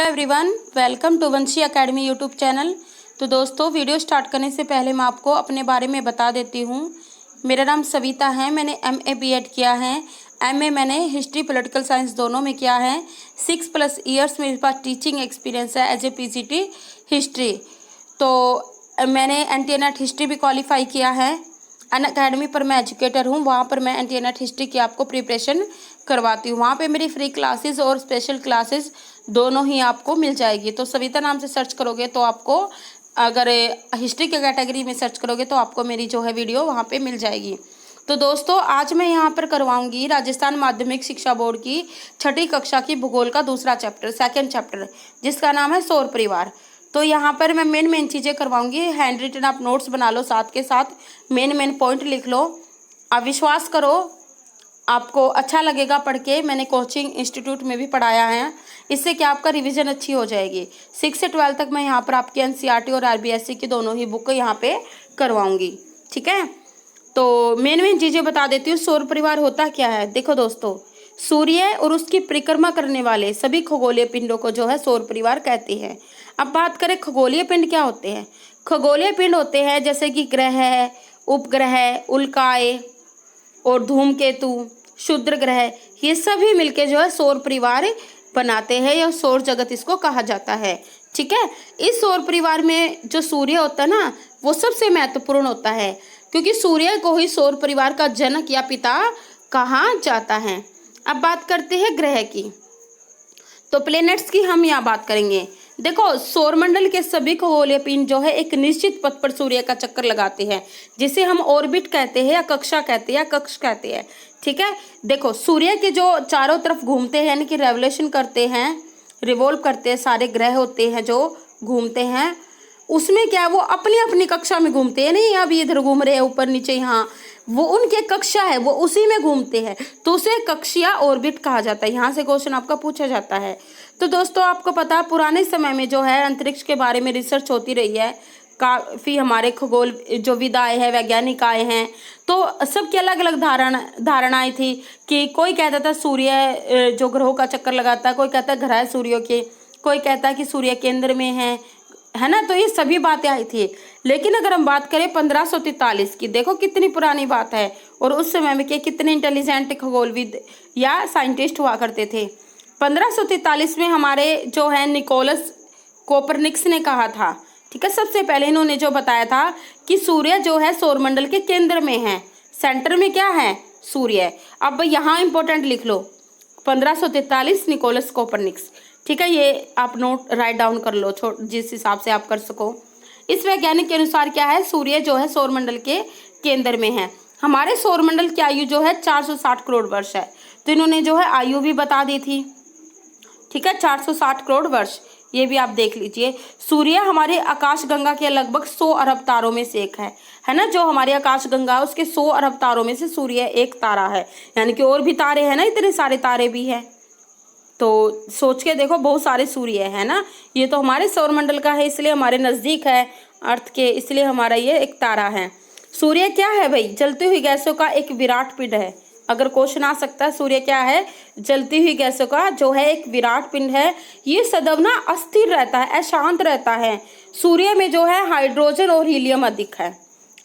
Hello everyone, welcome to Vanshi academy YouTube channel. तो दोस्तों, video start करने से पहले मैं आपको अपने बारे में बता देती हूँ। मेरा नाम सविता है। मैंने MA BEd किया है। MA मैंने हिस्ट्री पॉलिटिकल साइंस दोनों में किया है। 6+ ईयर्स मेरे पास टीचिंग एक्सपीरियंस है एज ए PGT हिस्ट्री। तो मैंने NT-NET हिस्ट्री भी क्वालिफाई किया है। अनअकैडमी पर मैं एजुकेटर हूँ। वहाँ पर मैं NT-NET हिस्ट्री की आपको प्रिपरेशन करवाती हूँ। वहाँ पे मेरी फ्री क्लासेस और स्पेशल क्लासेस दोनों ही आपको मिल जाएगी। तो सविता नाम से सर्च करोगे तो आपको, अगर हिस्ट्री के कैटेगरी में सर्च करोगे तो आपको मेरी जो है वीडियो वहाँ पे मिल जाएगी। तो दोस्तों, आज मैं यहाँ पर करवाऊँगी राजस्थान माध्यमिक शिक्षा बोर्ड की 6ठी कक्षा की भूगोल का दूसरा चैप्टर, सेकेंड चैप्टर, जिसका नाम है सौर परिवार। तो यहाँ पर मैं मेन चीज़ें करवाऊँगी। हैंड रिटन आप नोट्स बना लो, साथ के साथ मेन पॉइंट लिख लो। आप विश्वास करो, आपको अच्छा लगेगा पढ़ के। मैंने कोचिंग इंस्टीट्यूट में भी पढ़ाया है। इससे क्या आपका रिवीजन अच्छी हो जाएगी। 6 से 12 तक मैं यहाँ पर आपकी NCERT और RBSC की दोनों ही बुक यहाँ पे करवाऊँगी। ठीक है, तो मेन चीज़ें बता देती हूँ। सौर परिवार होता क्या है? देखो दोस्तों, सूर्य और उसकी परिक्रमा करने वाले सभी खगोलीय पिंडों को जो है सौर परिवार कहते हैं। अब बात करें खगोलीय पिंड क्या होते हैं। खगोलीय पिंड होते हैं जैसे कि ग्रह, उपग्रह, उल्काएं और धूमकेतु, क्षुद्र ग्रह, ये सभी मिलके जो है सौर परिवार बनाते हैं, या सौर जगत इसको कहा जाता है। ठीक है, इस सौर परिवार में जो सूर्य होता है ना, वो सबसे महत्वपूर्ण होता है, क्योंकि सूर्य को ही सौर परिवार का जनक या पिता कहा जाता है। अब बात करते हैं ग्रह की। तो प्लैनेट्स की हम यहाँ बात करेंगे। देखो, सौरमंडल के सभी खगोलीय पिंड जो है एक निश्चित पथ पर सूर्य का चक्कर लगाते हैं, जिसे हम ऑर्बिट कहते हैं, या कक्षा कहते हैं, या कक्ष कहते हैं। ठीक है, देखो सूर्य के जो चारों तरफ घूमते हैं, यानी कि रेवोल्यूशन करते हैं, रिवॉल्व करते हैं, सारे ग्रह होते हैं जो घूमते हैं, उसमें क्या वो अपनी अपनी कक्षा में घूमते हैं। नहीं अभी इधर घूम रहे हैं ऊपर नीचे, यहाँ वो उनके कक्षा है, वो उसी में घूमते हैं, तो उसे कक्षीय ऑर्बिट कहा जाता है। यहाँ से क्वेश्चन आपका पूछा जाता है। तो दोस्तों, आपको पता है पुराने समय में जो है अंतरिक्ष के बारे में रिसर्च होती रही है। काफ़ी हमारे खगोल जो विदाएँ हैं, वैज्ञानिक आए हैं, तो सबकी अलग अलग धारणाएं थी। कि कोई कहता था सूर्य जो ग्रहों का चक्कर लगाता है, कोई कहता है ग्रह सूर्य के, कोई कहता है कि सूर्य केंद्र में है ना। तो ये सभी बातें आई थी। लेकिन अगर हम बात करें 1543 की, देखो कितनी पुरानी बात है, और उस समय में कितने इंटेलिजेंट खगोलविद या साइंटिस्ट हुआ करते थे। 1543 में हमारे जो है निकोलस कोपरनिकस ने कहा था। ठीक है, सबसे पहले इन्होंने जो बताया था कि सूर्य जो है सौरमंडल के केंद्र में है, सेंटर में क्या है? सूर्य। अब यहाँ इंपॉर्टेंट लिख लो, 1543 निकोलस कोपरनिकस। ठीक है, ये आप नोट राइट डाउन कर लो, जिस हिसाब से आप कर सको। इस वैज्ञानिक के अनुसार क्या है, सूर्य जो है सौरमंडल के केंद्र में है। हमारे सौरमंडल की आयु जो है 460 करोड़ वर्ष है। तो इन्होंने जो है आयु भी बता दी थी। ठीक है, 460 करोड़ वर्ष, ये भी आप देख लीजिए। सूर्य हमारे आकाश गंगा के लगभग 100 अरब तारों में से एक है ना। जो हमारी आकाश गंगा है उसके 100 अरब तारों में से सूर्य एक तारा है, यानी कि और भी तारे हैं ना, इतने सारे तारे भी हैं। तो सोच के देखो, बहुत सारे सूर्य है ना। ये तो हमारे सौरमंडल का है, इसलिए हमारे नज़दीक है अर्थ के, इसलिए हमारा ये एक तारा है। सूर्य क्या है भाई? जलती हुई गैसों का एक विराट पिंड है। अगर क्वेश्चन आ सकता है, सूर्य क्या है? जलती हुई गैसों का जो है एक विराट पिंड है। ये सदैव ना अस्थिर रहता है, अशांत रहता है। सूर्य में जो है हाइड्रोजन और हीलियम अधिक है।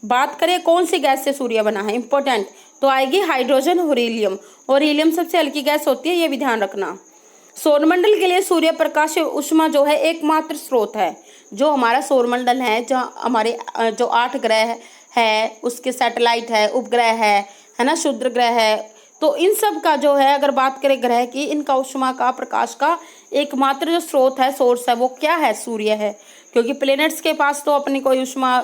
बात करें कौन सी गैस से सूर्य बना है, इंपॉर्टेंट, तो आएगी हाइड्रोजन और हीलियम। और हीलियम सबसे हल्की गैस होती है, ये भी ध्यान रखना। सौरमंडल के लिए सूर्य प्रकाश ऊष्मा जो है एकमात्र स्रोत है। जो हमारा सौरमंडल है, जहाँ हमारे जो 8 ग्रह है, उसके सैटेलाइट है, उपग्रह है ना, क्षुद्र ग्रह है, तो इन सब का जो है, अगर बात करें ग्रह की, इनका ऊष्मा का, प्रकाश का एकमात्र जो स्रोत है, सोर्स है, वो क्या है? सूर्य है। क्योंकि प्लैनेट्स के पास तो अपनी कोई ऊष्मा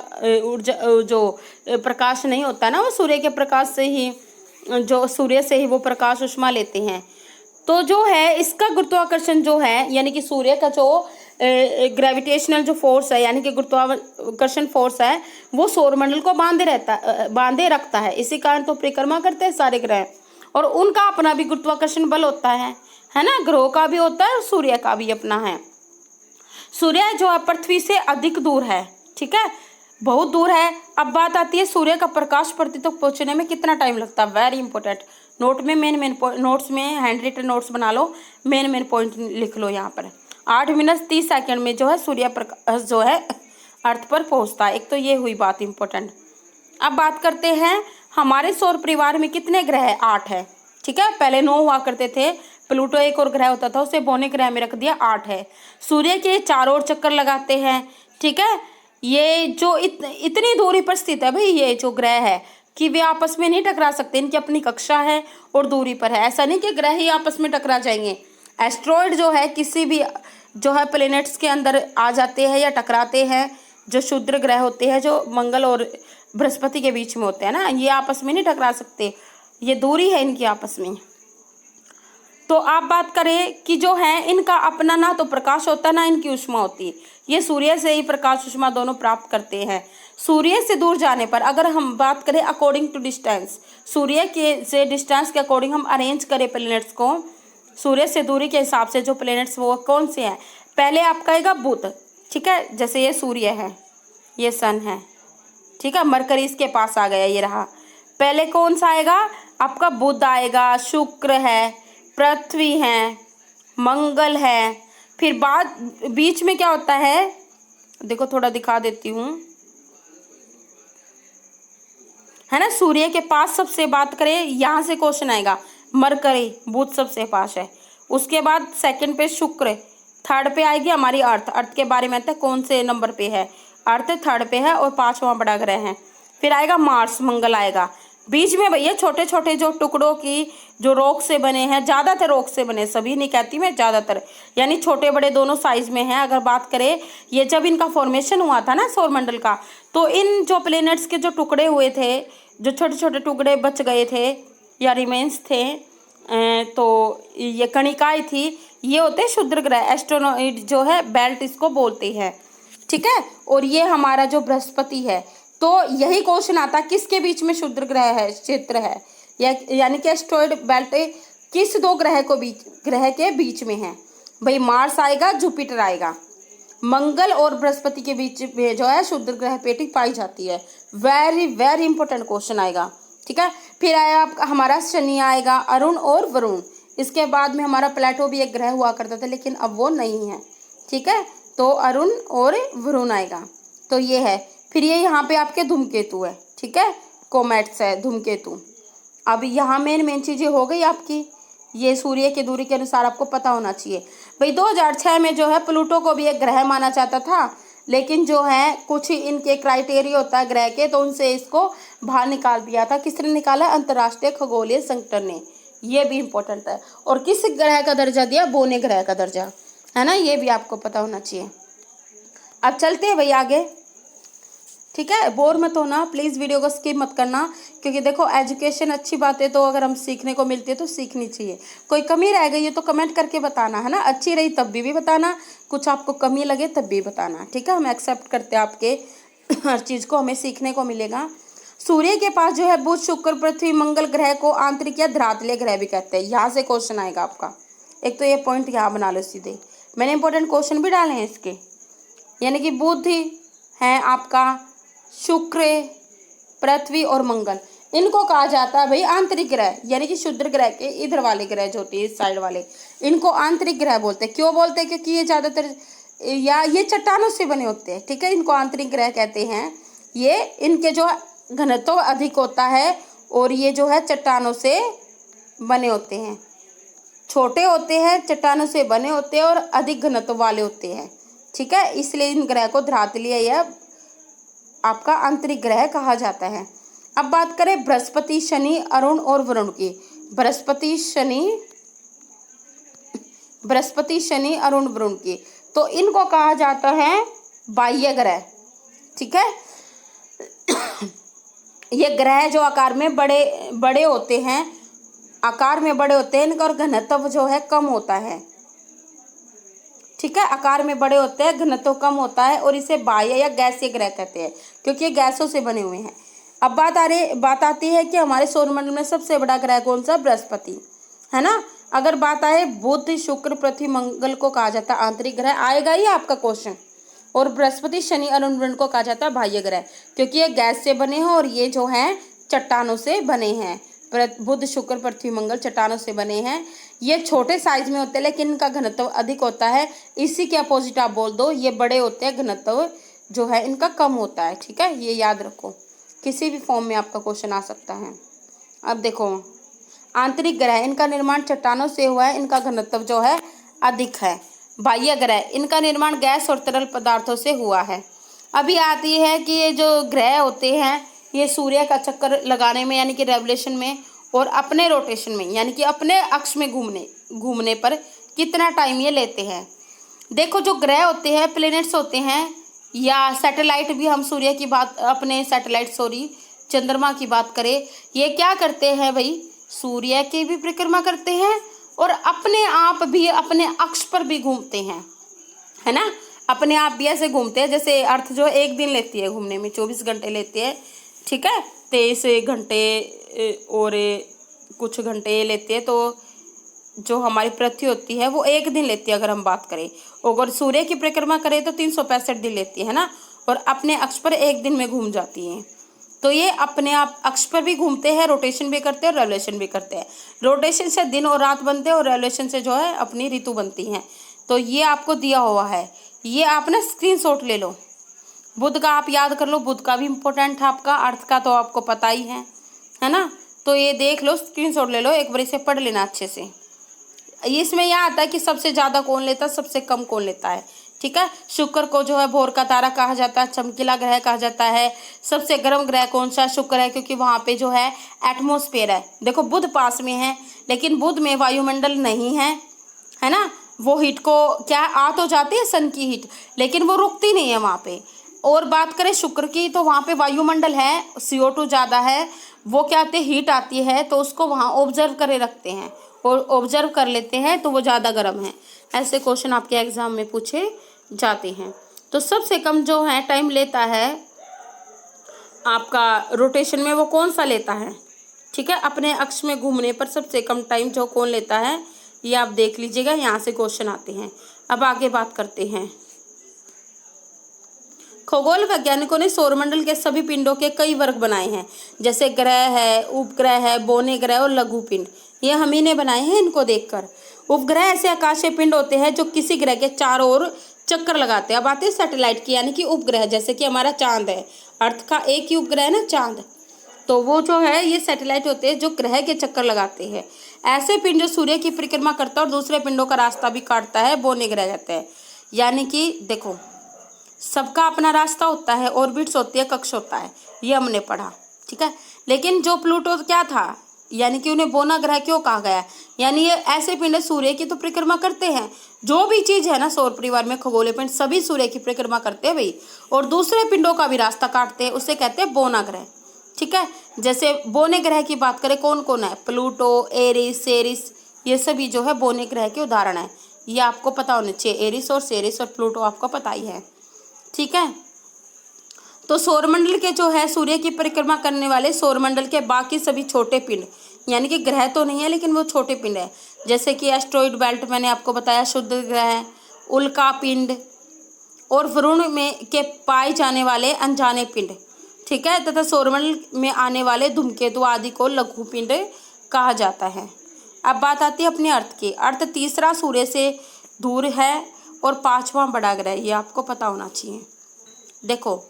ऊर्जा जो प्रकाश नहीं होता ना, वो सूर्य के प्रकाश से ही, जो सूर्य से ही वो प्रकाश ऊष्मा लेते हैं। तो जो है इसका गुरुत्वाकर्षण जो है, यानी कि सूर्य का जो ग्रेविटेशनल जो फोर्स है, यानी कि गुरुत्वाकर्षण फोर्स है, वो सौरमंडल को बांधे रखता है। इसी कारण तो परिक्रमा करते हैं सारे ग्रह, और उनका अपना भी गुरुत्वाकर्षण बल होता है ना। ग्रहों का भी होता है और सूर्य का भी अपना है। सूर्य जो है पृथ्वी से अधिक दूर है। ठीक है, बहुत दूर है। अब बात आती है सूर्य का प्रकाश पृथ्वी तक पहुंचने में कितना टाइम लगता है। वेरी इंपॉर्टेंट, नोट में मेन नोट्स में हैंड रिटन नोट्स बना लो, मेन पॉइंट लिख लो यहाँ पर। 8 मिनट 30 सेकंड में जो है सूर्य प्रकाश जो है अर्थ पर पहुंचता है। एक तो ये हुई बात इम्पोर्टेंट। अब बात करते हैं हमारे सौर परिवार में कितने ग्रह है? 8 है। ठीक है, पहले 9 हुआ करते थे। प्लूटो एक और ग्रह होता था, उसे बौने ग्रह में रख दिया, 8 है। सूर्य के चारों ओर चक्कर लगाते हैं। ठीक है, ये जो इतनी दूरी पर स्थित है भाई, ये जो ग्रह है कि वे आपस में नहीं टकरा सकते, इनकी अपनी कक्षा है और दूरी पर है। ऐसा नहीं कि ग्रह ही आपस में टकरा जाएंगे। एस्ट्रॉयड जो है किसी भी जो है प्लेनेट्स के अंदर आ जाते हैं या टकराते हैं। जो क्षुद्र ग्रह होते हैं जो मंगल और बृहस्पति के बीच में होते हैं ना, ये आपस में नहीं टकरा सकते, ये दूरी है इनकी आपस में। तो आप बात करें कि जो है इनका अपना ना तो प्रकाश होता है ना इनकी ऊष्मा होती है। ये सूर्य से ही प्रकाश ऊष्मा दोनों प्राप्त करते हैं। सूर्य से दूर जाने पर अगर हम बात करें अकॉर्डिंग टू डिस्टेंस, सूर्य के से डिस्टेंस के अकॉर्डिंग हम अरेंज करें प्लैनेट्स को, सूर्य से दूरी के हिसाब से जो प्लैनेट्स वो कौन से हैं? पहले आपका आएगा बुध। ठीक है, जैसे ये सूर्य है, ये सन है। ठीक है, मरकरी इसके पास आ गया, ये रहा। पहले कौन सा आएगा? आपका बुध आएगा, शुक्र है, पृथ्वी है, मंगल है। फिर बाद बीच में क्या होता है, देखो थोड़ा दिखा देती हूँ, है ना। सूर्य के पास सबसे बात करें, यहाँ से क्वेश्चन आएगा, मरकरी, बुध सबसे पास है। उसके बाद सेकंड पे शुक्र, थर्ड पे आएगी हमारी अर्थ। अर्थ के बारे में आता है कौन से नंबर पे है, अर्थ थर्ड पे है और 5वां बड़ा ग्रह है। फिर आएगा मार्स, मंगल आएगा। बीच में भैया छोटे छोटे जो टुकड़ों की जो रॉक से बने हैं, ज़्यादातर रॉक से बने, सभी नहीं कहती मैं, ज़्यादातर यानी छोटे बड़े दोनों साइज में हैं। अगर बात करें ये जब इनका फॉर्मेशन हुआ था ना सौरमंडल का, तो इन जो प्लैनेट्स के जो टुकड़े हुए थे, जो छोटे छोटे टुकड़े बच गए थे या रिमेन्स थे, तो ये कणिकाएं थी, ये होते हैं क्षुद्र ग्रह, एस्ट्रोनॉइड जो है बेल्ट इसको बोलते हैं। ठीक है, और ये हमारा जो बृहस्पति है, तो यही क्वेश्चन आता है किसके बीच में क्षुद्र ग्रह है, क्षेत्र है, यानी कि एस्ट्रॉइड बेल्ट किस दो ग्रह के बीच में है? भाई मार्स आएगा, जुपिटर आएगा। मंगल और बृहस्पति के बीच में जो है क्षुद्र ग्रह पेटी पाई जाती है। वेरी वेरी इंपॉर्टेंट क्वेश्चन आएगा। ठीक है, फिर आया आपका हमारा शनि आएगा, अरुण और वरुण। इसके बाद में हमारा प्लेटो भी एक ग्रह हुआ करता था, लेकिन अब वो नहीं है। ठीक है, तो अरुण और वरुण आएगा, तो ये है। फिर ये यहाँ पे आपके धूमकेतु है। ठीक है, कोमेट्स है, धूमकेतु। अब यहाँ मेन चीज़ें हो गई आपकी, ये सूर्य की दूरी के अनुसार आपको पता होना चाहिए। भाई 2006 में जो है प्लूटो को भी एक ग्रह माना जाता था, लेकिन जो है कुछ इनके क्राइटेरिया होता है ग्रह के, तो उनसे इसको बाहर निकाल दिया था। किसने निकाला? अंतर्राष्ट्रीय खगोलीय संगठन ने। ये भी इम्पोर्टेंट है। और किस ग्रह का दर्जा दिया? बौने ग्रह का दर्जा, है ना, ये भी आपको पता होना चाहिए। अब चलते हैं भाई आगे। ठीक है, बोर मत होना, प्लीज़ वीडियो को स्किप मत करना, क्योंकि देखो एजुकेशन अच्छी बात है, तो अगर हम सीखने को मिलती है तो सीखनी चाहिए। कोई कमी रह गई है तो कमेंट करके बताना, है ना। अच्छी रही तब भी बताना, कुछ आपको कमी लगे तब भी बताना। ठीक है, हम एक्सेप्ट करते हैं आपके हर चीज़ को, हमें सीखने को मिलेगा। सूर्य के पास जो है बुध, शुक्र, पृथ्वी, मंगल ग्रह को आंतरिक या धरातलीय ग्रह भी कहते हैं। यहाँ से क्वेश्चन आएगा आपका, एक तो ये पॉइंट यहाँ बना लो सीधे। मैंने इंपॉर्टेंट क्वेश्चन भी डाले हैं इसके, यानी कि बुध है आपका, शुक्र, पृथ्वी और मंगल, इनको कहा जाता है भाई आंतरिक ग्रह, यानी कि क्षुद्र ग्रह के इधर वाले ग्रह जो होते हैं इस साइड वाले, इनको आंतरिक ग्रह बोलते हैं। क्यों बोलते हैं? क्योंकि ये ज़्यादातर या ये चट्टानों से बने होते हैं। ठीक है, इनको आंतरिक ग्रह कहते हैं। ये इनके जो घनत्व अधिक होता है और ये जो है चट्टानों से बने होते हैं, छोटे होते हैं, चट्टानों से बने होते हैं और अधिक घनत्व वाले होते हैं। ठीक है, इसलिए इन ग्रह को धरातलीय या आपका आंतरिक ग्रह कहा जाता है। अब बात करें बृहस्पति, शनि, अरुण और वरुण की। बृहस्पति, शनि, अरुण, वरुण की, तो इनको कहा जाता है बाह्य ग्रह। ठीक है, ये ग्रह जो आकार में बड़े होते हैं, आकार में बड़े होते हैं, इनका और घनत्व जो है कम होता है। ठीक है, आकार में बड़े होते हैं, घनत्व कम होता है, और इसे बाह्य या गैसीय ग्रह कहते हैं, क्योंकि ये गैसों से बने हुए हैं। अब बात आती है कि हमारे सौरमंडल में सबसे बड़ा ग्रह कौन सा? बृहस्पति, है ना। अगर बात आए बुध, शुक्र, पृथ्वी, मंगल को कहा जाता है आंतरिक ग्रह, आएगा ही आपका क्वेश्चन। और बृहस्पति, शनि, अरुण, वरुण को कहा जाता है बाह्य ग्रह, क्योंकि ये गैस से बने हैं और ये जो हैं चट्टानों से बने हैं। बुध, शुक्र, पृथ्वी, मंगल चट्टानों से बने हैं। ये छोटे साइज में होते हैं लेकिन इनका घनत्व अधिक होता है। इसी के अपोजिट आप बोल दो, ये बड़े होते हैं, घनत्व जो है इनका कम होता है। ठीक है, ये याद रखो, किसी भी फॉर्म में आपका क्वेश्चन आ सकता है। अब देखो, आंतरिक ग्रह, इनका निर्माण चट्टानों से हुआ है, इनका घनत्व जो है अधिक है। बाह्य ग्रह, इनका निर्माण गैस और तरल पदार्थों से हुआ है। अभी आती है कि ये जो ग्रह होते हैं ये सूर्य का चक्कर लगाने में यानी कि रेवोल्यूशन में और अपने रोटेशन में यानी कि अपने अक्ष में घूमने पर कितना टाइम ये लेते हैं। देखो, जो ग्रह होते हैं, प्लैनेट्स होते हैं या सैटेलाइट भी, हम सूर्य की बात, अपने सैटेलाइट चंद्रमा की बात करें, ये क्या करते हैं भाई, सूर्य की भी परिक्रमा करते हैं और अपने आप भी अपने अक्ष पर भी घूमते हैं, है ना। अपने आप भी ऐसे घूमते हैं जैसे अर्थ जो एक दिन लेती है घूमने में, 24 घंटे लेती है। ठीक है, 23 घंटे और कुछ घंटे लेती है, तो जो हमारी पृथ्वी होती है वो एक दिन लेती है अगर हम बात करें। अगर सूर्य की परिक्रमा करें तो 365 दिन लेती है ना, और अपने अक्ष पर एक दिन में घूम जाती है। तो ये अपने आप अक्ष पर भी घूमते हैं, रोटेशन भी करते हैं और रेवोल्यूशन भी करते हैं। रोटेशन से दिन और रात बनते हैं और रेवोल्यूशन से जो है अपनी ऋतु बनती हैं। तो ये आपको दिया हुआ है, ये आप ना स्क्रीनशॉट ले लो। बुध का आप याद कर लो, बुध का भी इम्पोर्टेंट है आपका, अर्थ का तो आपको पता ही है ना। तो ये देख लो, स्क्रीनशॉट ले लो, एक बार इसे पढ़ लेना अच्छे से। इसमें यह आता है कि सबसे ज़्यादा कौन लेता है, सबसे कम कौन लेता है। ठीक है, शुक्र को जो है भोर का तारा कहा जाता है, चमकीला ग्रह कहा जाता है। सबसे गर्म ग्रह कौन सा, शुक्र है, क्योंकि वहाँ पे जो है एटमॉस्फेयर है। देखो, बुध पास में है लेकिन बुध में वायुमंडल नहीं है ना। वो हीट को क्या आ तो जाती है सन की हीट, लेकिन वो रुकती नहीं है वहाँ पे। और बात करें शुक्र की, तो वहाँ पे वायुमंडल है, CO2 ज़्यादा है, वो क्या आती है, हीट आती है, तो उसको वहाँ ऑब्जर्व करे रखते हैं और ऑब्जर्व कर लेते हैं, तो वो ज़्यादा गर्म है। ऐसे क्वेश्चन आपके एग्जाम में पूछे जाते हैं। तो सबसे कम जो है टाइम लेता है आपका रोटेशन में, वो कौन सा लेता है। ठीक है, अपने अक्ष में घूमने पर सबसे कम टाइम जो कौन लेता है, ये आप देख लीजिएगा, यहाँ से क्वेश्चन आते हैं। अब आगे बात करते हैं। खगोल वैज्ञानिकों ने सौरमंडल के सभी पिंडों के कई वर्ग बनाए हैं, जैसे ग्रह है, उपग्रह है, बौने ग्रह और लघु पिंड। ये हम ही ने बनाए हैं इनको देखकर। उपग्रह ऐसे आकाशीय पिंड होते हैं जो किसी ग्रह के चारों ओर चक्कर लगाते हैं। अब आते हैं सैटेलाइट की, यानी कि उपग्रह, जैसे कि हमारा चांद है, अर्थ का एक ही उपग्रह है ना चांद, तो वो जो है ये सैटेलाइट होते हैं जो ग्रह के चक्कर लगाते हैं। ऐसे पिंड जो सूर्य की परिक्रमा करता है और दूसरे पिंडों का रास्ता भी काटता है, बौने ग्रह कहते हैं। यानी कि देखो, सबका अपना रास्ता होता है, ऑर्बिट्स होती है, कक्ष होता है, ये हमने पढ़ा। ठीक है, लेकिन जो प्लूटो क्या था, यानी कि उन्हें बौना ग्रह क्यों कहा गया, यानी ये ऐसे पिंड सूर्य की तो परिक्रमा करते हैं। जो भी चीज़ है ना सौर परिवार में, खगोलीय पिंड सभी सूर्य की परिक्रमा करते हैं भाई, और दूसरे पिंडों का भी रास्ता काटते हैं, उसे कहते हैं बौना ग्रह। ठीक है, जैसे बौने ग्रह की बात करें, कौन कौन है, प्लूटो, एरिस, सेरिस, ये सभी जो है बौने ग्रह के उदाहरण है। ये आपको पता होना चाहिए, एरिस और सेरिस और प्लूटो आपको पता ही है। ठीक है, तो सौरमंडल के जो है सूर्य की परिक्रमा करने वाले सौरमंडल के बाकी सभी छोटे पिंड, यानी कि ग्रह तो नहीं है लेकिन वो छोटे पिंड है, जैसे कि एस्ट्रॉइड बेल्ट मैंने आपको बताया, शुद्ध ग्रह, उल्का पिंड और वरुण में के पाए जाने वाले अनजाने पिंड। ठीक है, तथा सौरमंडल में आने वाले धूमकेतु आदि को लघु पिंड कहा जाता है। अब बात आती है अपने अर्थ की। अर्थ तीसरा सूर्य से दूर है और 5वां बड़ा ग्रह, ये आपको पता होना चाहिए। देखो,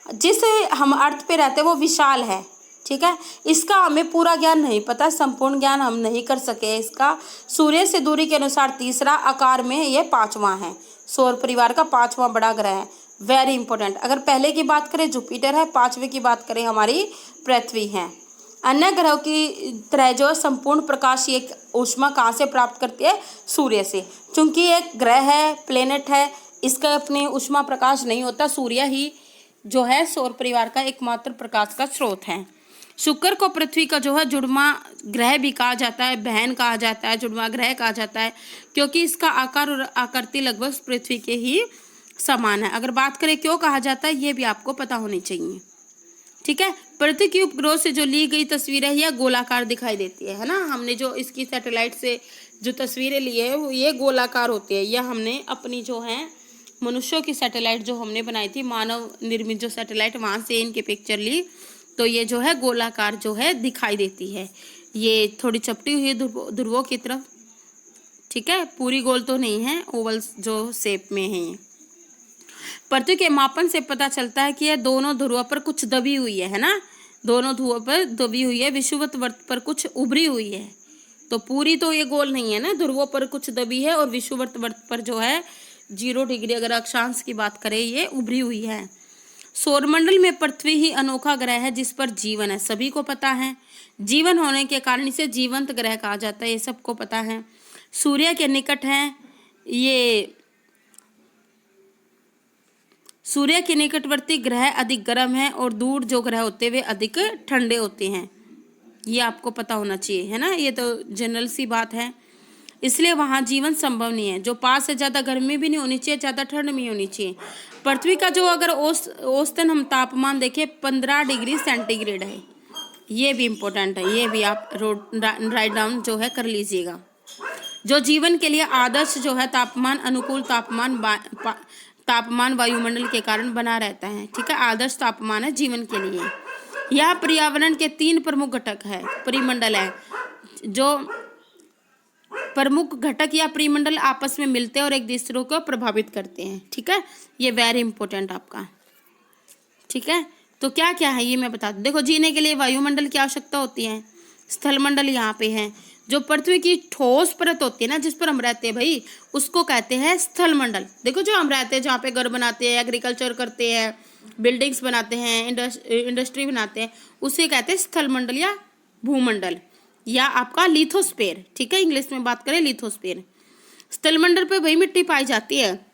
जिस हम अर्थ पे रहते हैं वो विशाल है। ठीक है, इसका हमें पूरा ज्ञान नहीं पता, संपूर्ण ज्ञान हम नहीं कर सके इसका। सूर्य से दूरी के अनुसार तीसरा, आकार में ये 5वां है, सौर परिवार का 5वां बड़ा ग्रह है। Very important. अगर पहले की बात करें जुपिटर है, 5वें की बात करें हमारी पृथ्वी है। अन्य ग्रहों की तरह जो संपूर्ण प्रकाश एक ऊष्मा कहाँ से प्राप्त करती है, सूर्य से। चूंकि एक ग्रह है, प्लेनेट है, इसका अपनी ऊष्मा प्रकाश नहीं होता, सूर्य ही जो है सौर परिवार का एकमात्र प्रकाश का स्रोत है। शुक्र को पृथ्वी का जो है जुड़वा ग्रह भी कहा जाता है, बहन कहा जाता है, जुड़वा ग्रह कहा जाता है, क्योंकि इसका आकार और आकृति लगभग पृथ्वी के ही समान है। अगर बात करें क्यों कहा जाता है, ये भी आपको पता होनी चाहिए। ठीक है, पृथ्वी की उपग्रह से जो ली गई तस्वीरें यह गोलाकार दिखाई देती है ना। हमने जो इसकी सैटेलाइट से जो तस्वीरें ली है वो ये गोलाकार होती है। यह हमने अपनी जो है मनुष्यों की सैटेलाइट जो हमने बनाई थी, मानव निर्मित जो सैटेलाइट, वहाँ से इनके पिक्चर ली, तो ये जो है गोलाकार जो है दिखाई देती है। ये थोड़ी चपटी हुई ध्रुवों की तरफ, ठीक है, पूरी गोल तो नहीं है, ओवल जो शेप में है ये। पृथ्वी के मापन से पता चलता है कि यह दोनों ध्रुवों पर कुछ दबी हुई है ना, दोनों ध्रुवों पर दबी हुई है, विषुवत वर्त पर कुछ उभरी हुई है। तो पूरी तो ये गोल नहीं है ना, ध्रुवों पर कुछ दबी है और विषुवत वर्त पर जो है 0 डिग्री अगर अक्षांश की बात करें ये उभरी हुई है। सौरमंडल में पृथ्वी ही अनोखा ग्रह है जिस पर जीवन है, सभी को पता है। जीवन होने के कारण इसे जीवंत ग्रह कहा जाता है, ये सबको पता है। सूर्य के निकट है ये, सूर्य के निकटवर्ती ग्रह अधिक गर्म है और दूर जो ग्रह होते हैं वे अधिक ठंडे होते हैं, ये आपको पता होना चाहिए, है ना, ये तो जनरल सी बात है। इसलिए वहाँ जीवन संभव नहीं है। जो पास है ज़्यादा गर्मी भी नहीं होनी चाहिए, ज़्यादा ठंड नहीं होनी चाहिए। पृथ्वी का जो अगर औसतन हम तापमान देखें 15 डिग्री सेंटीग्रेड है, ये भी इम्पोर्टेंट है, ये भी आप राइट डाउन जो है कर लीजिएगा। जो जीवन के लिए आदर्श जो है तापमान, अनुकूल तापमान वायुमंडल के कारण बना रहता है, ठीक है, आदर्श तापमान है जीवन के लिए। यह पर्यावरण के 3 प्रमुख घटक है, परिमंडल है, जो प्रमुख घटक या परिमंडल आपस में मिलते हैं और एक दूसरे को प्रभावित करते हैं, ठीक है, ये वेरी इंपॉर्टेंट आपका, ठीक है। तो क्या क्या है ये मैं बता दूं। देखो, जीने के लिए वायुमंडल की आवश्यकता होती है, स्थलमंडल यहाँ पे है, जो पृथ्वी की ठोस परत होती है ना जिस पर हम रहते हैं भाई, उसको कहते हैं स्थलमंडल। देखो, जो हम रहते हैं, जहाँ पे घर बनाते हैं, एग्रीकल्चर करते हैं, बिल्डिंग्स बनाते हैं, इंडस्ट्री बनाते हैं, उसे कहते हैं स्थलमंडल या भूमंडल या आपका लिथोस्फीयर, ठीक है, इंग्लिश में बात करें लिथोस्फीयर। स्थलमंडल पे भाई मिट्टी पाई जाती है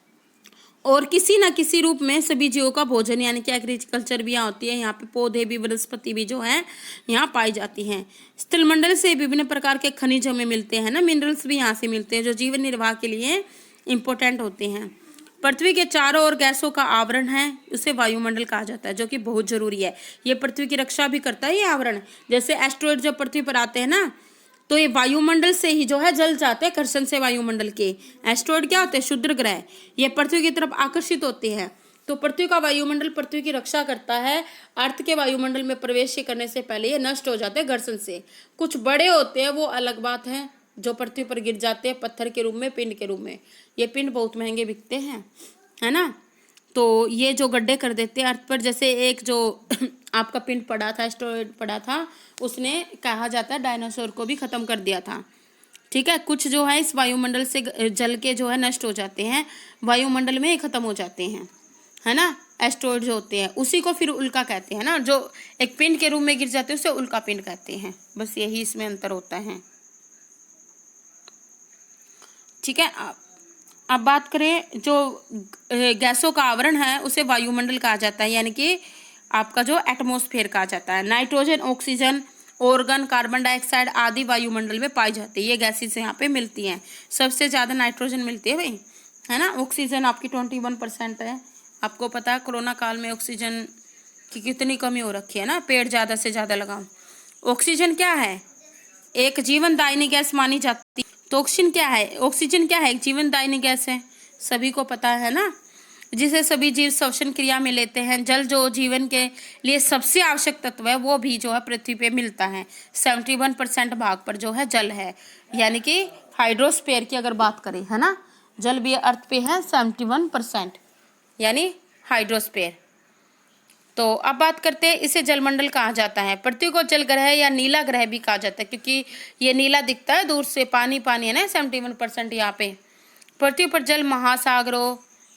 और किसी न किसी रूप में सभी जीवों का भोजन यानी कि एग्रीकल्चर भी यहाँ होती है, यहाँ पे पौधे भी, वनस्पति भी जो है यहाँ पाई जाती हैं। स्थलमंडल से विभिन्न प्रकार के खनिज हमें मिलते हैं ना, मिनरल्स भी यहाँ से मिलते हैं जो जीवन निर्वाह के लिए इम्पोर्टेंट होते हैं। पृथ्वी के चारों ओर गैसों का आवरण है, उसे वायुमंडल कहा जाता है, जो कि बहुत जरूरी है। ये पृथ्वी की रक्षा भी करता है ये आवरण। जैसे एस्ट्रॉइड जब पृथ्वी पर आते हैं ना, तो ये वायुमंडल से ही जो है जल जाते हैं, घर्षण से वायुमंडल के। एस्ट्रॉइड क्या होते हैं, क्षुद्र ग्रह, ये पृथ्वी की तरफ आकर्षित होते हैं। तो पृथ्वी का वायुमंडल पृथ्वी की रक्षा करता है। अर्थ के वायुमंडल में प्रवेश करने से पहले ये नष्ट हो जाते हैं घर्षण से। कुछ बड़े होते हैं वो अलग बात है, जो पृथ्वी पर गिर जाते हैं पत्थर के रूप में, पिंड के रूप में। ये पिंड बहुत महंगे बिकते हैं, है ना। तो ये जो गड्ढे कर देते हैं अर्थ पर, जैसे एक जो आपका पिंड पड़ा था, एस्टेरॉयड पड़ा था, उसने कहा जाता है डायनासोर को भी खत्म कर दिया था, ठीक है। कुछ जो है इस वायुमंडल से जल के जो है नष्ट हो जाते हैं, वायुमंडल में ही खत्म हो जाते हैं, है ना। एस्टेरॉयड जो होते हैं उसी को फिर उल्का कहते हैं ना, जो एक पिंड के रूप में गिर जाते हैं उसे उल्का पिंड कहते हैं। बस यही इसमें अंतर होता है, ठीक है। अब बात करें, जो गैसों का आवरण है उसे वायुमंडल कहा जाता है, यानी कि आपका जो एटमॉस्फेयर कहा जाता है। Nitrogen, oxygen, organ, carbon dioxide आदि वायुमंडल में पाई जाती है। ये गैसेस यहाँ पे मिलती हैं। सबसे ज़्यादा नाइट्रोजन मिलती है भाई, है ना। ऑक्सीजन आपकी 21% है। आपको पता है कोरोना काल में ऑक्सीजन की कितनी कमी हो रखी है ना, पेड़ ज़्यादा से ज़्यादा लगाओ। ऑक्सीजन क्या है, एक जीवनदायिनी गैस मानी जाती है। तो ऑक्सीजन क्या है, एक जीवनदायिनी गैस है, सभी को पता है ना, जिसे सभी जीव श्वसन क्रिया में लेते हैं। जल जो जीवन के लिए सबसे आवश्यक तत्व है वो भी जो है पृथ्वी पे मिलता है। 71% भाग पर जो है जल है, यानी कि हाइड्रोस्फीयर की अगर बात करें, है ना, जल भी अर्थ पे है 71%, यानी हाइड्रोस्फीयर। तो अब बात करते हैं, इसे जलमंडल कहा जाता है। पृथ्वी को जल ग्रह या नीला ग्रह भी कहा जाता है, क्योंकि ये नीला दिखता है दूर से, पानी पानी है ना 71% यहाँ पे। पृथ्वी पर जल महासागरों,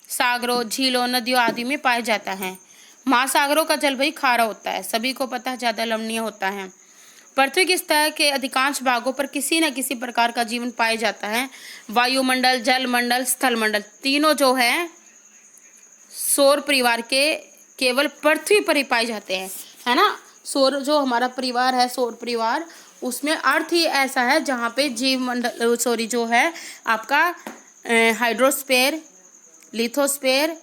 सागरों, झीलों, नदियों आदि में पाया जाता है। महासागरों का जल भाई खारा होता है, सभी को पता है, ज़्यादा लवणीय होता है। पृथ्वी की सतह के अधिकांश भागों पर किसी न किसी प्रकार का जीवन पाया जाता है। वायुमंडल, जलमंडल, स्थलमंडल तीनों जो है सौर परिवार के केवल पृथ्वी पर ही पाए जाते हैं, है ना। सौर जो हमारा परिवार है, सौर परिवार, उसमें अर्थ ही ऐसा है जहाँ पे जीवमंडल जो है आपका हाइड्रोस्फीयर, लिथोस्फीयर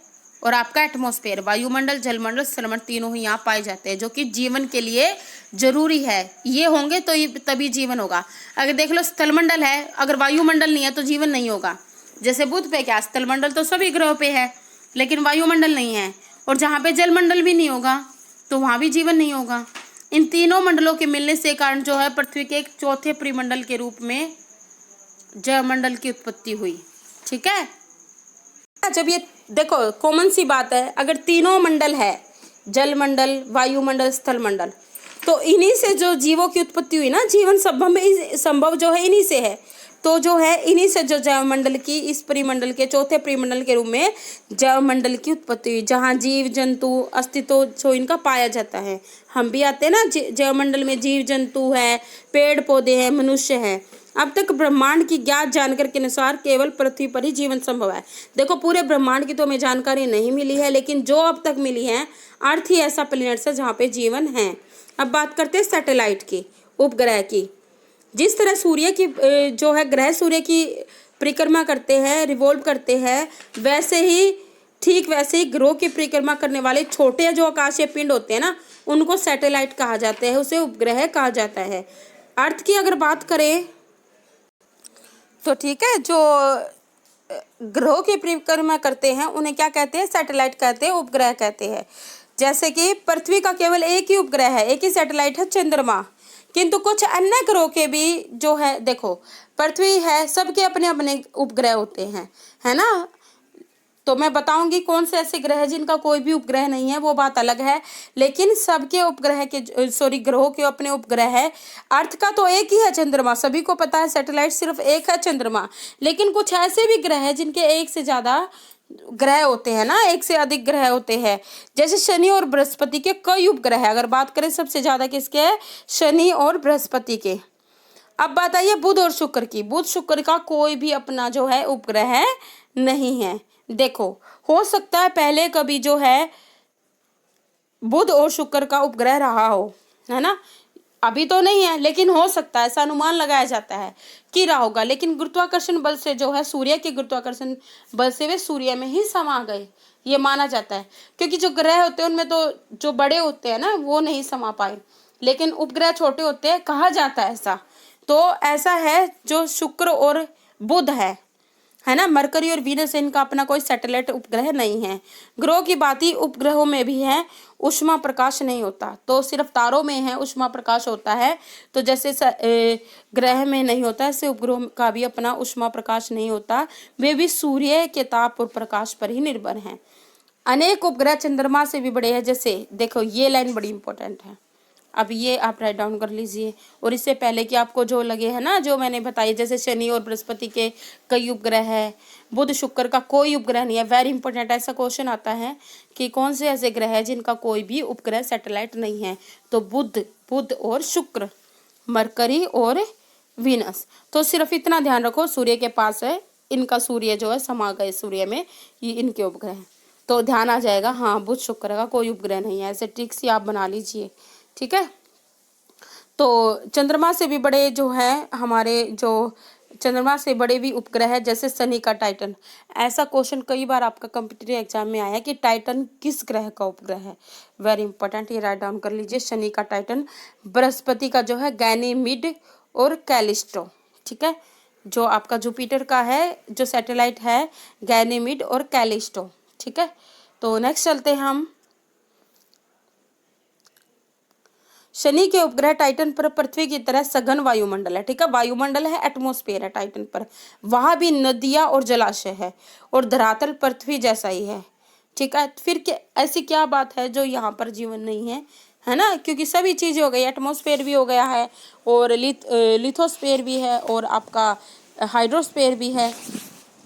और आपका एटमॉस्फेयर, वायुमंडल, जलमंडल, स्थलमंडल तीनों ही यहाँ पाए जाते हैं, जो कि जीवन के लिए जरूरी है। ये होंगे तो तभी जीवन होगा। अगर देख लो स्थलमंडल है, अगर वायुमंडल नहीं है तो जीवन नहीं होगा। जैसे बुध पे क्या, स्थलमंडल तो सभी ग्रहों पे है लेकिन वायुमंडल नहीं है, और जहाँ पे जलमंडल भी नहीं होगा तो वहाँ भी जीवन नहीं होगा। इन तीनों मंडलों के मिलने से कारण जो है पृथ्वी के एक चौथे परिमंडल के रूप में जैवमंडल की उत्पत्ति हुई। ठीक है, जब ये देखो कॉमन सी बात है, अगर तीनों मंडल है, जल मंडल, वायुमंडल, स्थल मंडल, तो इन्हीं से जो जीवों की उत्पत्ति हुई ना, जीवन संभव जो है इन्हीं से है। तो जो है इन्हीं से जो जैवमंडल की, इस परिमंडल के चौथे परिमंडल के रूप में जैवमंडल की उत्पत्ति हुई, जहाँ जीव जंतु अस्तित्व जो इनका पाया जाता है। हम भी आते हैं ना, जैवमंडल में जीव जंतु है, पेड़ पौधे हैं, मनुष्य हैं। अब तक ब्रह्मांड की ज्ञात जानकारी के अनुसार केवल पृथ्वी पर ही जीवन संभव है। देखो पूरे ब्रह्मांड की तो हमें जानकारी नहीं मिली है, लेकिन जो अब तक मिली है, अर्थ ही ऐसा प्लेनेट है जहाँ पे जीवन है। अब बात करते हैं सैटेलाइट की, उपग्रह की। जिस तरह सूर्य की जो है ग्रह सूर्य की परिक्रमा करते हैं, रिवॉल्व करते हैं, ठीक वैसे ही ग्रहों की परिक्रमा करने वाले छोटे जो आकाशीय पिंड होते हैं ना, उनको सैटेलाइट कहा जाता है, उसे उपग्रह कहा जाता है। अर्थ की अगर बात करें तो ठीक है, जो ग्रहों की परिक्रमा करते हैं उन्हें क्या कहते हैं? सैटेलाइट कहते हैं, उपग्रह कहते हैं। जैसे कि पृथ्वी का केवल एक ही उपग्रह है, एक ही सैटेलाइट है, चंद्रमा। किंतु कुछ अन्य ग्रहों के भी जो है, देखो पृथ्वी है, सबके अपने अपने उपग्रह होते हैं, है ना। तो मैं बताऊंगी कौन से ऐसे ग्रह हैं जिनका कोई भी उपग्रह नहीं है, वो बात अलग है, लेकिन सबके उपग्रह के ग्रहों के अपने उपग्रह है। अर्थ का तो एक ही है चंद्रमा, सभी को पता है, सैटेलाइट सिर्फ एक है चंद्रमा। लेकिन कुछ ऐसे भी ग्रह हैं जिनके एक से ज़्यादा ग्रह होते हैं ना, एक से अधिक ग्रह होते हैं। जैसे शनि और बृहस्पति के कई उपग्रह है। अगर बात करें सबसे ज़्यादा किसके है? शनि और बृहस्पति के। अब बात आई है बुध और शुक्र की। बुध शुक्र का कोई भी अपना जो है उपग्रह नहीं है। देखो हो सकता है पहले कभी जो है बुध और शुक्र का उपग्रह रहा हो, है ना, अभी तो नहीं है, लेकिन हो सकता है, ऐसा अनुमान लगाया जाता है कि रहा होगा। लेकिन गुरुत्वाकर्षण बल से जो है, सूर्य के गुरुत्वाकर्षण बल से वे सूर्य में ही समा गए, ये माना जाता है। क्योंकि जो ग्रह होते हैं उनमें तो जो बड़े होते हैं ना, वो नहीं समा पाए, लेकिन उपग्रह छोटे होते हैं, कहा जाता है ऐसा। तो ऐसा है जो शुक्र और बुध है ना, मरकरी और वीनस, इनका अपना कोई सैटेलाइट उपग्रह नहीं है। ग्रहों की बात ही उपग्रहों में भी है, ऊष्मा प्रकाश नहीं होता, तो सिर्फ तारों में है ऊष्मा प्रकाश होता है। तो जैसे ग्रह में नहीं होता, ऐसे उपग्रहों का भी अपना ऊष्मा प्रकाश नहीं होता, वे भी सूर्य के ताप और प्रकाश पर ही निर्भर हैं। अनेक उपग्रह चंद्रमा से भी बड़े हैं। जैसे देखो ये लाइन बड़ी इंपॉर्टेंट है, अब ये आप राइट डाउन कर लीजिए। और इससे पहले कि आपको जो लगे है ना, जो मैंने बताई, जैसे शनि और बृहस्पति के कई उपग्रह है, बुध शुक्र का कोई उपग्रह नहीं है। वेरी इंपॉर्टेंट, ऐसा क्वेश्चन आता है कि कौन से ऐसे ग्रह है जिनका कोई भी उपग्रह सैटेलाइट नहीं है? तो बुध और शुक्र, मरकरी और वीनस। तो सिर्फ इतना ध्यान रखो, सूर्य के पास है, इनका सूर्य जो है समा गए सूर्य में, ये इनके उपग्रह हैं। तो ध्यान आ जाएगा, हाँ बुध शुक्र का कोई उपग्रह नहीं है। ऐसे ट्रिक्स ही आप बना लीजिए, ठीक है। तो चंद्रमा से भी बड़े जो है हमारे, जो चंद्रमा से बड़े भी उपग्रह है, जैसे शनि का टाइटन। ऐसा क्वेश्चन कई बार आपका कॉम्पिटिटिव एग्जाम में आया है कि टाइटन किस ग्रह का उपग्रह है। वेरी इंपॉर्टेंट, ये राइट डाउन कर लीजिए। शनि का टाइटन, बृहस्पति का जो है गैनीमीड और कैलिस्टो, ठीक है। जो आपका जुपिटर का है जो सैटेलाइट है, गैनीमीड और कैलिस्टो, ठीक है। तो नेक्स्ट चलते हैं हम। शनि के उपग्रह टाइटन पर पृथ्वी की तरह सघन वायुमंडल है, ठीक है। वायुमंडल है, एटमॉस्फेयर है टाइटन पर, वहां भी नदियां और जलाशय है, और धरातल पृथ्वी जैसा ही है, ठीक है। फिर ऐसी क्या बात है जो यहाँ पर जीवन नहीं है ना, क्योंकि सभी चीजें हो गई, एटमॉस्फेयर भी हो गया है, और लिथोस्फेयर भी है, और आपका हाइड्रोस्फेयर भी है।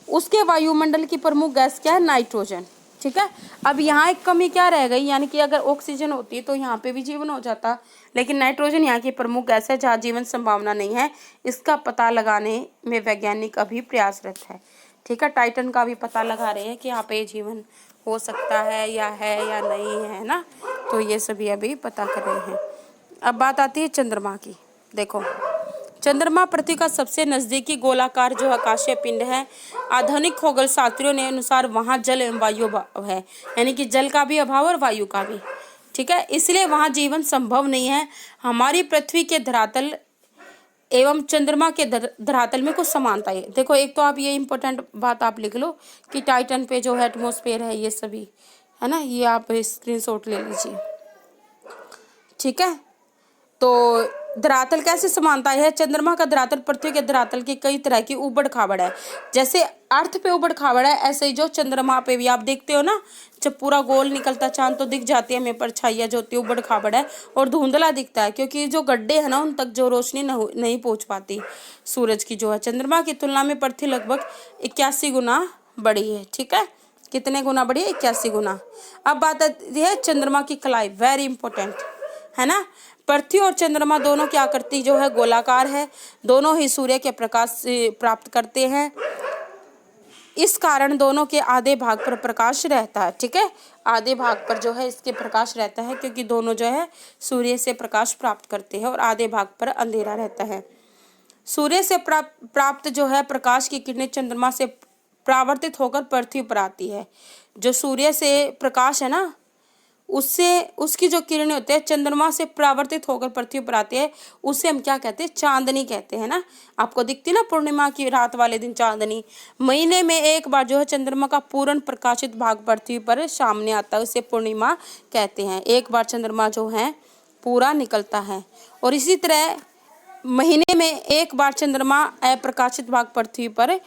उसके वायुमंडल की प्रमुख गैस क्या है? नाइट्रोजन, ठीक है। अब यहाँ एक कमी क्या रह गई, यानी कि अगर ऑक्सीजन होती तो यहाँ पे भी जीवन हो जाता, लेकिन नाइट्रोजन यहाँ की प्रमुख गैस है जहाँ जीवन संभावना नहीं है। इसका पता लगाने में वैज्ञानिक अभी प्रयासरत है, ठीक है। टाइटन का भी पता लगा रहे हैं कि यहाँ पे जीवन हो सकता है या नहीं है ना, तो ये सभी अभी पता कर रहे हैं। अब बात आती है चंद्रमा की। देखो चंद्रमा पृथ्वी का सबसे नजदीकी गोलाकार जो आकाशीय पिंड है। आधुनिक खगोल शास्त्रियों ने अनुसार वहां जल एवं वायु है, यानी कि जल का भी अभाव और वायु का भी, ठीक है। इसलिए वहां जीवन संभव नहीं है। हमारी पृथ्वी के धरातल एवं चंद्रमा के धरातल में कुछ समानता है। देखो एक तो आप ये इंपॉर्टेंट बात आप लिख लो कि टाइटन पे जो है एटमॉस्फेयर है, ये सभी है ना, ये आप स्क्रीनशॉट ले लीजिए, ठीक है। तो धरातल कैसे समानता है? चंद्रमा का धरातल पृथ्वी के धरातल की कई तरह की उबड़ खाबड़ है। जैसे अर्थ पे उबड़ खाबड़ है, ऐसे ही जो चंद्रमा पे भी आप देखते हो ना, जब पूरा गोल निकलता चांद तो दिख जाती है हमें परछाइयाँ जो होती है, उबड़ खाबड़ है और धुंधला दिखता है, क्योंकि जो गड्ढे है ना उन तक जो रोशनी नहीं पहुंच पाती सूरज की जो है। चंद्रमा की तुलना में पृथ्वी लगभग 81 गुना बड़ी है। ठीक है, कितने गुना बड़ी है? 81 गुना। अब बात आती है चंद्रमा की कलाई, वेरी इंपॉर्टेंट है ना। पृथ्वी और चंद्रमा दोनों की आकृति जो है गोलाकार है, दोनों ही सूर्य के प्रकाश से प्राप्त करते हैं, इस कारण दोनों के आधे भाग पर प्रकाश रहता है। ठीक है, आधे भाग पर जो है इसके प्रकाश रहता है, क्योंकि दोनों जो है सूर्य से प्रकाश प्राप्त करते हैं, और आधे भाग पर अंधेरा रहता है। सूर्य से प्राप्त जो है प्रकाश की किरणें चंद्रमा से परावर्तित होकर पृथ्वी पर आती है। जो सूर्य से प्रकाश है ना, उससे उसकी जो किरणें होती है चंद्रमा से परावर्तित होकर पृथ्वी पर आती है, उसे हम क्या कहते हैं? चांदनी कहते हैं ना। आपको दिखती ना पूर्णिमा की रात वाले दिन चांदनी। महीने में एक बार जो है चंद्रमा का पूर्ण प्रकाशित भाग पृथ्वी पर सामने आता है, उसे पूर्णिमा कहते हैं। एक बार चंद्रमा जो है पूरा निकलता है, और इसी तरह महीने में एक बार चंद्रमा अप्रकाशित भाग पृथ्वी पर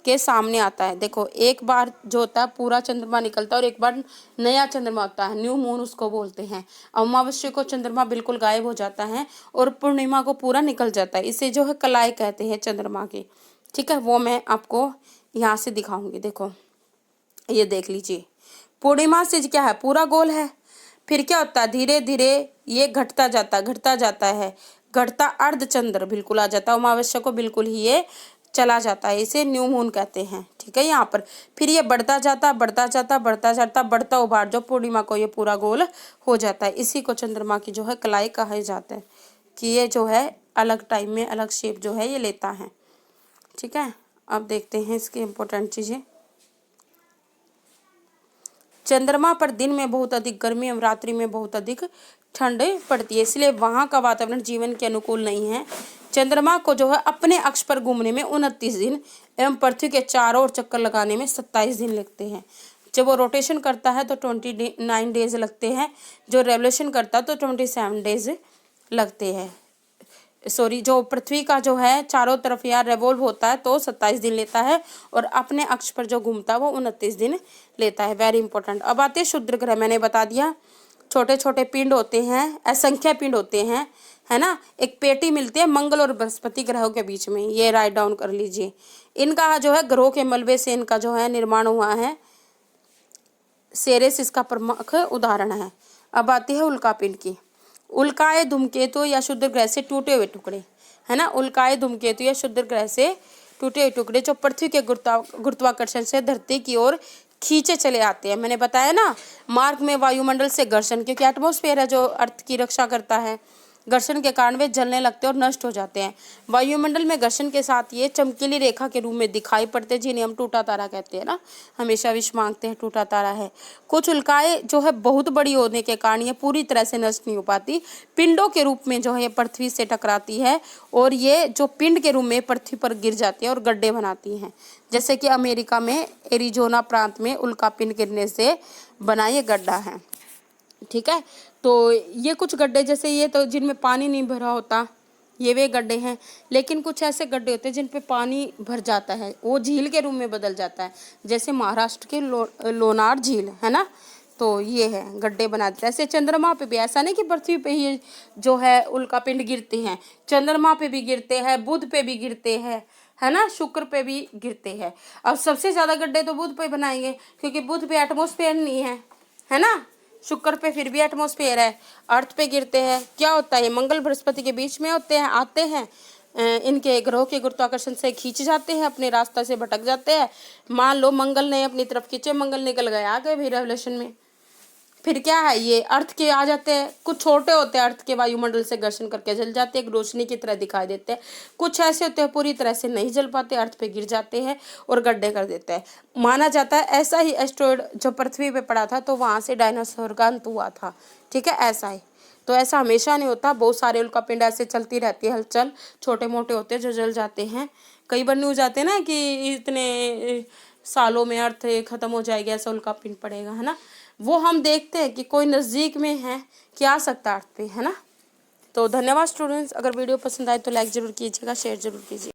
के सामने आता है। देखो, एक बार जो होता है पूरा चंद्रमा निकलता है, और एक बार नया चंद्रमा होता है, न्यू मून उसको बोलते हैं। अमावस्या को चंद्रमा बिल्कुल गायब हो जाता है और पूर्णिमा को पूरा निकल जाता है, इसे जो है कलाई कहते हैं चंद्रमा की। ठीक है, वो मैं आपको यहाँ से दिखाऊंगी। देखो, ये देख लीजिए, पूर्णिमा से क्या है? पूरा गोल है। फिर क्या होता है? धीरे धीरे ये घटता जाता है, घटता अर्धचंद्र बिल्कुल आ जाता है, अमावस्या को बिल्कुल ही ये चला जाता है, इसे न्यू मून कहते हैं। ठीक है, यहाँ पर फिर ये बढ़ता जाता बढ़ता उभार जो पूर्णिमा को ये पूरा गोल हो जाता है, इसी को चंद्रमा की जो है कलाई कहा जाता है, कि ये जो है अलग टाइम में अलग शेप जो है ये लेता है। ठीक है, अब देखते हैं इसकी इम्पोर्टेंट चीजें। चंद्रमा पर दिन में बहुत अधिक गर्मी एवं रात्रि में बहुत अधिक ठंड पड़ती है, इसलिए वहाँ का वातावरण जीवन के अनुकूल नहीं है। चंद्रमा को जो है अपने अक्ष पर घूमने में 29 दिन एवं पृथ्वी के चारों ओर चक्कर लगाने में 27 दिन लगते हैं। जब वो रोटेशन करता है तो 29 डेज लगते हैं, जो रेवोल्यूशन करता है तो 27 डेज लगते हैं। सॉरी, जो पृथ्वी का जो है चारों तरफ यार रेवोल्व होता है तो 27 दिन लेता है, और अपने अक्ष पर जो घूमता है वो 29 दिन लेता है। Very important. अब आते हैं क्षुद्र ग्रह। मैंने बता दिया, छोटे छोटे पिंड होते हैं, असंख्य पिंड होते हैं, है ना। एक पेटी मिलती है मंगल और बृहस्पति ग्रहों के बीच में, ये राइट डाउन कर लीजिए। इनका जो है ग्रहों के मलबे से इनका जो है निर्माण हुआ है। सेरेस इसका प्रमुख उदाहरण है। अब आती है उल्कापिंड की। उल्काएं धूमकेतु या क्षुद्र ग्रह से टूटे हुए टुकड़े, है ना। उल्काएं धूमकेतु या क्षुद्र ग्रह से टूटे हुए टुकड़े जो पृथ्वी के गुरुत्वाकर्षण से धरती की ओर खींचे चले आते हैं। मैंने बताया ना, मार्ग में वायुमंडल से घर्षण, क्योंकि एटमॉस्फेयर है जो अर्थ की रक्षा करता है, घर्षण के कारण वे जलने लगते हैं और नष्ट हो जाते हैं। वायुमंडल में घर्षण के साथ ये चमकीली रेखा के रूप में दिखाई पड़ते हैं, जिन्हें हम टूटा तारा कहते हैं ना। हमेशा विश मांगते हैं, टूटा तारा है। कुछ उल्काएं जो है बहुत बड़ी होने के कारण ये पूरी तरह से नष्ट नहीं हो पाती, पिंडों के रूप में जो है ये पृथ्वी से टकराती है, और ये जो पिंड के रूप में पृथ्वी पर गिर जाती है और गड्ढे बनाती हैं। जैसे कि अमेरिका में एरिजोना प्रांत में उल्कापिंड गिरने से बना ये गड्ढा है। ठीक है, तो ये कुछ गड्ढे जैसे ये तो जिनमें पानी नहीं भरा होता, ये वे गड्ढे हैं। लेकिन कुछ ऐसे गड्ढे होते हैं जिन पे पानी भर जाता है, वो झील के रूप में बदल जाता है, जैसे महाराष्ट्र के लोनार झील, है ना। तो ये है गड्ढे बना देते हैं। ऐसे चंद्रमा पे भी, ऐसा नहीं कि पृथ्वी पे ही जो है उल्कापिंड गिरते हैं, चंद्रमा पे भी गिरते हैं, बुध पे भी गिरते हैं, है ना, शुक्र पे भी गिरते हैं। अब सबसे ज़्यादा गड्ढे तो बुध पे बनाएंगे, क्योंकि बुध पे एटमॉस्फेयर नहीं है ना। शुक्र पे फिर भी एटमॉस्फेयर है। अर्थ पे गिरते हैं, क्या होता है, मंगल बृहस्पति के बीच में होते हैं, आते हैं, इनके ग्रहों के गुरुत्वाकर्षण से खींच जाते हैं, अपने रास्ता से भटक जाते हैं। मान लो मंगल ने अपनी तरफ खींचे, मंगल निकल गए, आ गए भी रेवोल्यूशन में। फिर क्या है, ये अर्थ के आ जाते हैं। कुछ छोटे होते हैं, अर्थ के वायुमंडल से घर्षण करके जल जाते हैं, रोशनी की तरह दिखाई देते हैं। कुछ ऐसे होते हैं पूरी तरह से नहीं जल पाते, अर्थ पे गिर जाते हैं और गड्ढे कर देते हैं। माना जाता है ऐसा ही एस्टेरॉयड जो पृथ्वी पे पड़ा था तो वहाँ से डायनासोर का अंत हुआ था। ठीक है, ऐसा ही। तो ऐसा हमेशा नहीं होता, बहुत सारे उल्कापिंड ऐसे चलती रहती है हलचल, छोटे मोटे होते हैं जो जल जाते हैं। कई बार न्यूज आते हैं ना कि इतने सालों में अर्थ खत्म हो जाएगी, ऐसा उल्कापिंड पड़ेगा, है ना। वो हम देखते हैं कि कोई नज़दीक में है कि आ सकता है अर्थ पे, है ना। तो धन्यवाद स्टूडेंट्स। अगर वीडियो पसंद आए तो लाइक ज़रूर कीजिएगा, शेयर ज़रूर कीजिए।